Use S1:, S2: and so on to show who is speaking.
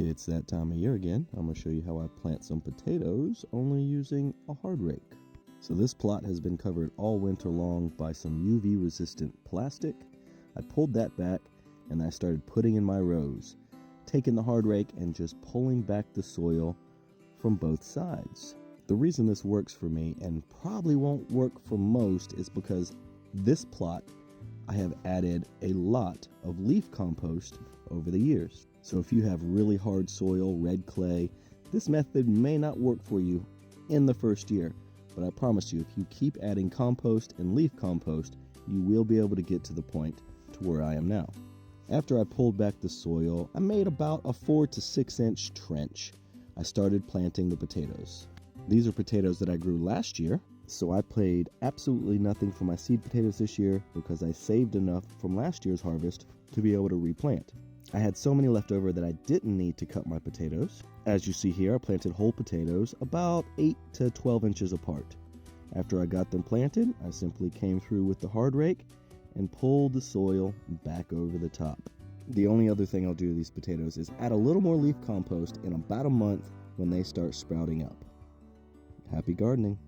S1: It's that time of year again. I'm going to show you how I plant some potatoes only using a hard rake. So this plot has been covered all winter long by some UV resistant plastic. I pulled that back and I started putting in my rows, taking the hard rake and just pulling back the soil from both sides. The reason this works for me and probably won't work for most is because this plot I have added a lot of leaf compost over the years. So if you have really hard soil, red clay, this method may not work for you in the first year, but I promise you, if you keep adding compost and leaf compost, you will be able to get to the point to where I am now. After I pulled back the soil, I made about a 4 to 6 inch trench. I started planting the potatoes. These are potatoes that I grew last year, so I paid absolutely nothing for my seed potatoes this year because I saved enough from last year's harvest to be able to replant. I had so many left over that I didn't need to cut my potatoes. As you see here, I planted whole potatoes about 8 to 12 inches apart. After I got them planted, I simply came through with the hard rake and pulled the soil back over the top. The only other thing I'll do to these potatoes is add a little more leaf compost in about a month when they start sprouting up. Happy gardening!